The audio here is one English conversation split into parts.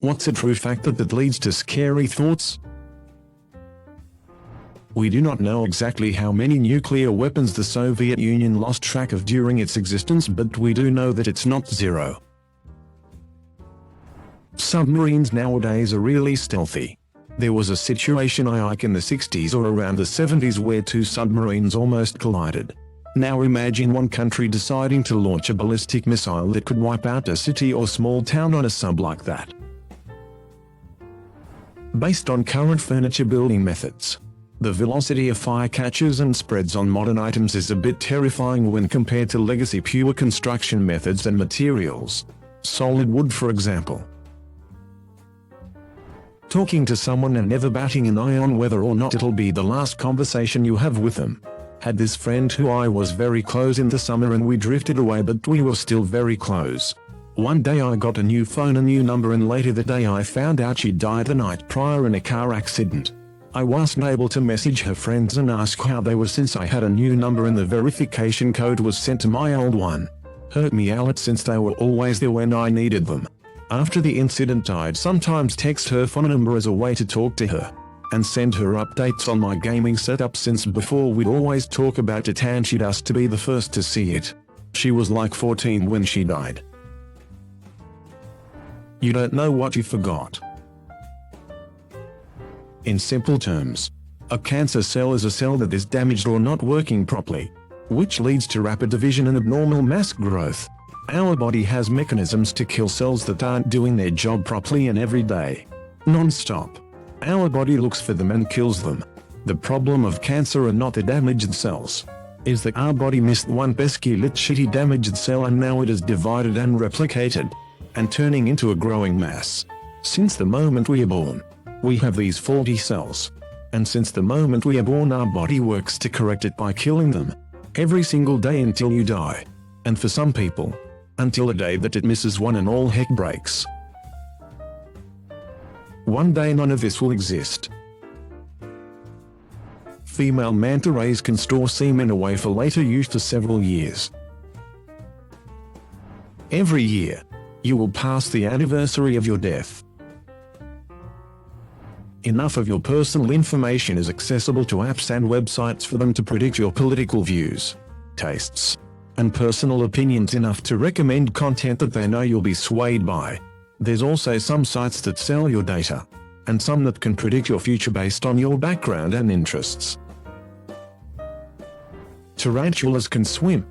What's a true factor that leads to scary thoughts? We do not know exactly how many nuclear weapons the Soviet Union lost track of during its existence, but we do know that it's not zero. Submarines nowadays are really stealthy. There was a situation in the 60s or around the 70s where two submarines almost collided. Now imagine one country deciding to launch a ballistic missile that could wipe out a city or small town on a sub like that. Based on current furniture building methods, the velocity of fire catches and spreads on modern items is a bit terrifying when compared to legacy pure construction methods and materials. Solid wood, for example. Talking to someone and never batting an eye on whether or not it'll be the last conversation you have with them. Had this friend who I was very close in the summer and we drifted away, but we were still very close. One day I got a new phone, a new number, and later that day I found out she died the night prior in a car accident. I wasn't able to message her friends and ask how they were since I had a new number and the verification code was sent to my old one. Hurt me a lot since they were always there when I needed them. After the incident I'd sometimes text her phone number as a way to talk to her and send her updates on my gaming setup, since before we'd always talk about it and she'd ask to be the first to see it. She was like 14 when she died. You don't know what you forgot. In simple terms, a cancer cell is a cell that is damaged or not working properly, which leads to rapid division and abnormal mass growth. Our body has mechanisms to kill cells that aren't doing their job properly and every day, non-stop. Our body looks for them and kills them. The problem of cancer are not the damaged cells, is that our body missed one pesky lit shitty damaged cell and now it is divided and replicated, and turning into a growing mass. Since the moment we are born, we have these faulty cells. And since the moment we are born, our body works to correct it by killing them, every single day until you die. And for some people, until the day that it misses one and all heck breaks. One day none of this will exist. Female manta rays can store semen away for later use for several years. Every year, you will pass the anniversary of your death. Enough of your personal information is accessible to apps and websites for them to predict your political views, tastes, and personal opinions enough to recommend content that they know you'll be swayed by. There's also some sites that sell your data, and some that can predict your future based on your background and interests. Tarantulas can swim.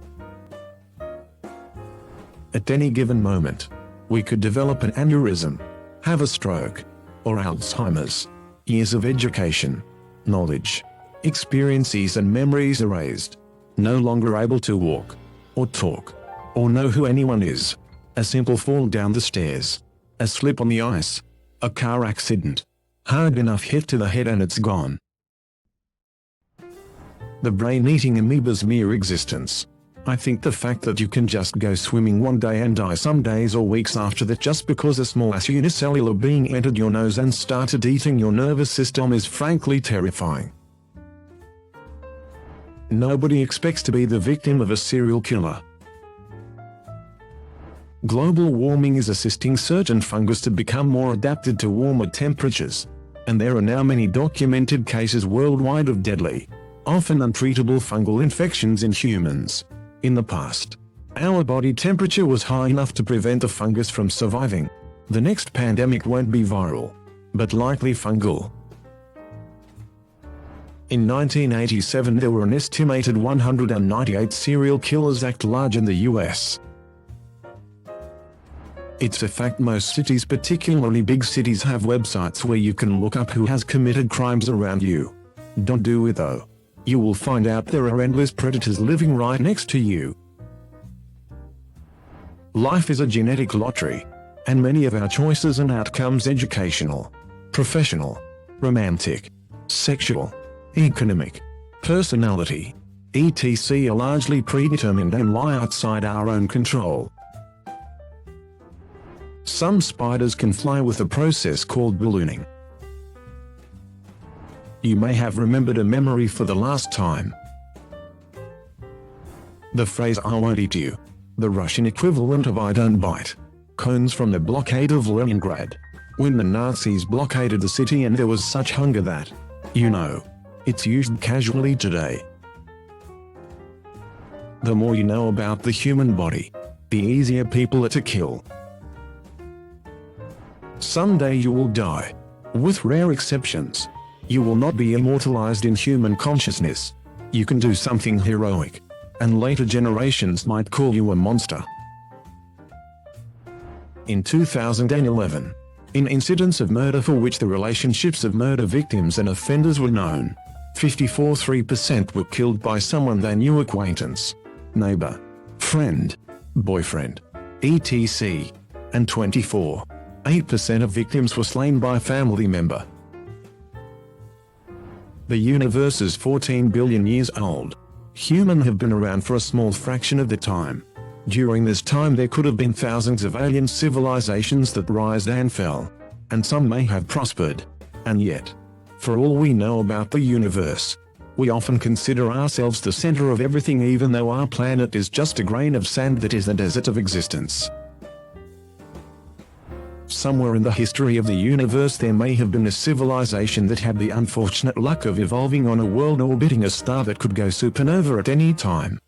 At any given moment, we could develop an aneurysm, have a stroke, or Alzheimer's. Years of education, knowledge, experiences and memories erased. No longer able to walk, or talk, or know who anyone is. A simple fall down the stairs, a slip on the ice, a car accident, hard enough hit to the head and it's gone. The brain-eating amoeba's mere existence. I think the fact that you can just go swimming one day and die some days or weeks after that just because a small-ass unicellular being entered your nose and started eating your nervous system is frankly terrifying. Nobody expects to be the victim of a serial killer. Global warming is assisting certain fungus to become more adapted to warmer temperatures, and there are now many documented cases worldwide of deadly, often untreatable fungal infections in humans. In the past, our body temperature was high enough to prevent the fungus from surviving. The next pandemic won't be viral, but likely fungal. In 1987 there were an estimated 198 serial killers at large in the US. It's a fact most cities, particularly big cities, have websites where you can look up who has committed crimes around you. Don't do it though. You will find out there are endless predators living right next to you. Life is a genetic lottery, and many of our choices and outcomes, educational, professional, romantic, sexual, economic, personality, etc., are largely predetermined and lie outside our own control. Some spiders can fly with a process called ballooning. You may have remembered a memory for the last time. The phrase "I won't eat you," the Russian equivalent of "I don't bite," comes from the blockade of Leningrad. When the Nazis blockaded the city and there was such hunger that, it's used casually today. The more you know about the human body, the easier people are to kill. Someday you will die. With rare exceptions, you will not be immortalized in human consciousness. You can do something heroic, and later generations might call you a monster. In 2011, in incidents of murder for which the relationships of murder victims and offenders were known, 54.3% were killed by someone they knew, acquaintance, neighbor, friend, boyfriend, etc., and 24.8% of victims were slain by a family member. The universe is 14 billion years old. Humans have been around for a small fraction of the time. During this time there could have been thousands of alien civilizations that rose and fell, and some may have prospered. And yet, for all we know about the universe, we often consider ourselves the center of everything, even though our planet is just a grain of sand that is the desert of existence. Somewhere in the history of the universe there may have been a civilization that had the unfortunate luck of evolving on a world orbiting a star that could go supernova at any time.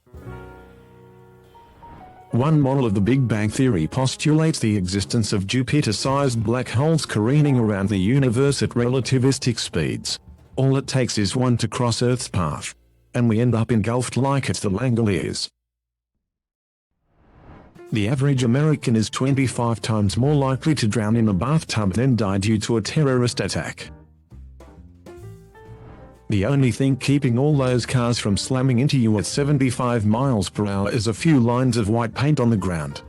One model of the Big Bang Theory postulates the existence of Jupiter-sized black holes careening around the universe at relativistic speeds. All it takes is one to cross Earth's path, and we end up engulfed like it's the Langoliers. The average American is 25 times more likely to drown in a bathtub than die due to a terrorist attack. The only thing keeping all those cars from slamming into you at 75 miles per hour is a few lines of white paint on the ground.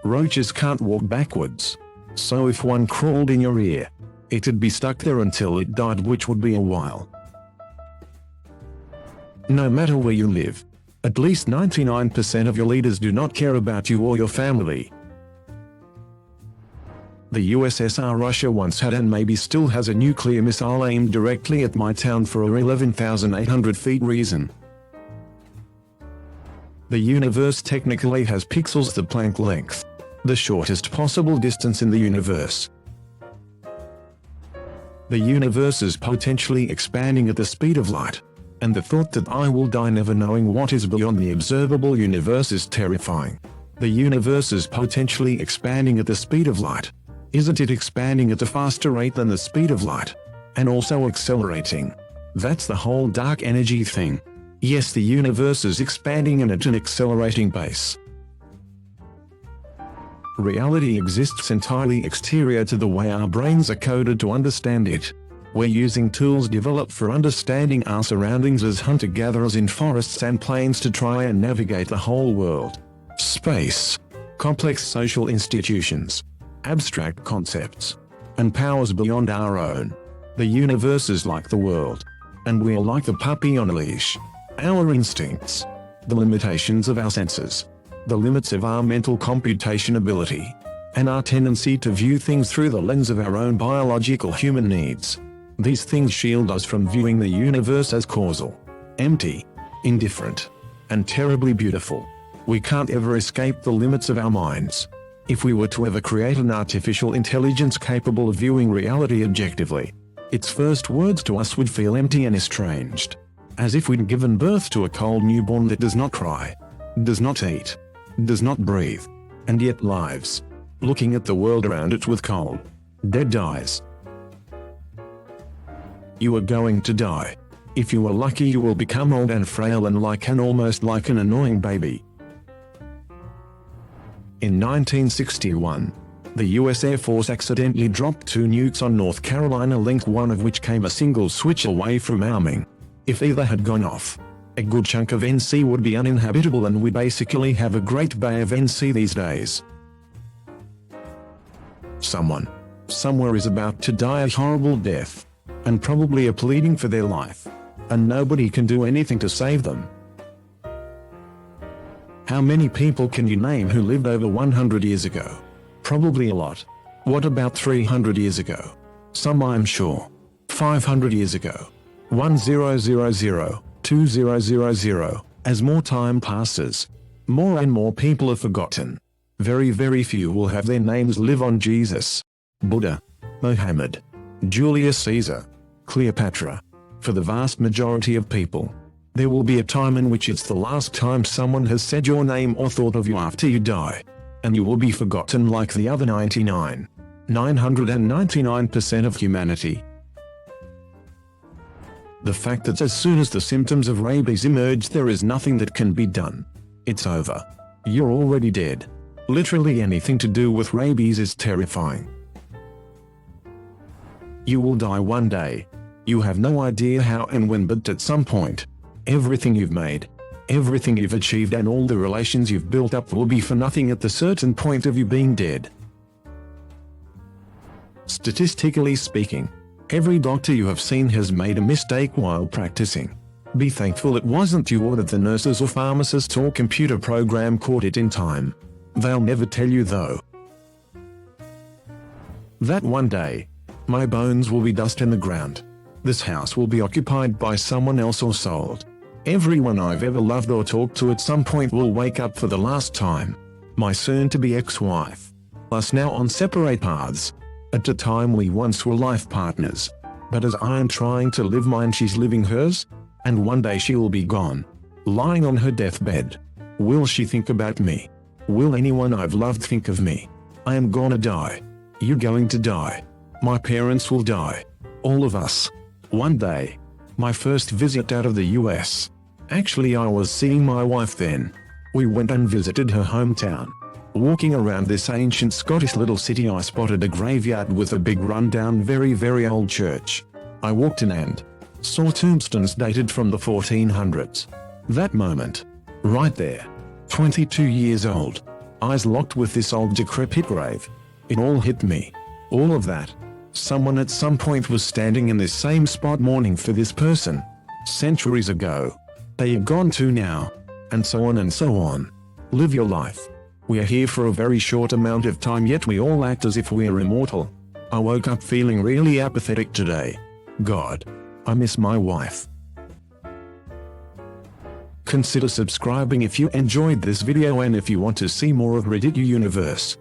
Roaches can't walk backwards, so if one crawled in your ear, it'd be stuck there until it died, which would be a while. No matter where you live, at least 99% of your leaders do not care about you or your family. The USSR Russia once had and maybe still has a nuclear missile aimed directly at my town for a 11,800 feet reason. The universe technically has pixels the Planck length, the shortest possible distance in the universe. The universe is potentially expanding at the speed of light, and the thought that I will die never knowing what is beyond the observable universe is terrifying. The universe is potentially expanding at the speed of light. Isn't it expanding at a faster rate than the speed of light? And also accelerating. That's the whole dark energy thing. Yes, the universe is expanding and at an accelerating pace. Reality exists entirely exterior to the way our brains are coded to understand it. We're using tools developed for understanding our surroundings as hunter-gatherers in forests and plains to try and navigate the whole world. Space, complex social institutions, abstract concepts, and powers beyond our own. The universe is like the world, and we're like the puppy on a leash. Our instincts, the limitations of our senses, the limits of our mental computation ability, and our tendency to view things through the lens of our own biological human needs. These things shield us from viewing the universe as causal, empty, indifferent, and terribly beautiful. We can't ever escape the limits of our minds. If we were to ever create an artificial intelligence capable of viewing reality objectively, its first words to us would feel empty and estranged, as if we'd given birth to a cold newborn that does not cry, does not eat, does not breathe, and yet lives, looking at the world around it with cold, dead eyes. You are going to die. If you are lucky, you will become old and frail and almost like an annoying baby. In 1961, the US Air Force accidentally dropped 2 nukes on North Carolina Link, one of which came a single switch away from arming. If either had gone off, a good chunk of NC would be uninhabitable and we basically have a Great Bay of NC these days. Someone, somewhere is about to die a horrible death, and probably are pleading for their life, and nobody can do anything to save them. How many people can you name who lived over 100 years ago? Probably a lot. What about 300 years ago? Some, I'm sure. 500 years ago. 1000, 2000. As more time passes, more and more people are forgotten. Very few will have their names live on Jesus, Buddha, Mohammed, Julius Caesar, Cleopatra. For the vast majority of people, there will be a time in which it's the last time someone has said your name or thought of you after you die. And you will be forgotten like the other 999% of humanity. The fact that as soon as the symptoms of rabies emerge, there is nothing that can be done. It's over. You're already dead. Literally anything to do with rabies is terrifying. You will die one day. You have no idea how and when, but at some point, everything you've made, everything you've achieved, and all the relations you've built up will be for nothing at the certain point of you being dead. Statistically speaking, every doctor you have seen has made a mistake while practicing. Be thankful it wasn't you, or that the nurses or pharmacists or computer program caught it in time. They'll never tell you though. That one day, my bones will be dust in the ground. This house will be occupied by someone else or sold. Everyone I've ever loved or talked to at some point will wake up for the last time. My soon-to-be ex-wife. Us now on separate paths. At the time we once were life partners. But as I am trying to live mine, she's living hers. And one day she will be gone. Lying on her deathbed. Will she think about me? Will anyone I've loved think of me? I am gonna die. You're going to die. My parents will die. All of us. One day. My first visit out of the US. Actually, I was seeing my wife then. We went and visited her hometown. Walking around this ancient Scottish little city, I spotted a graveyard with a big rundown very old church. I walked in and saw tombstones dated from the 1400s. That moment. Right there. 22 years old. Eyes locked with this old decrepit grave. It all hit me. All of that. Someone at some point was standing in this same spot mourning for this person. Centuries ago. They are gone too now. And so on and so on. Live your life. We are here for a very short amount of time, yet we all act as if we are immortal. I woke up feeling really apathetic today. God. I miss my wife. Consider subscribing if you enjoyed this video and if you want to see more of Reddit Universe.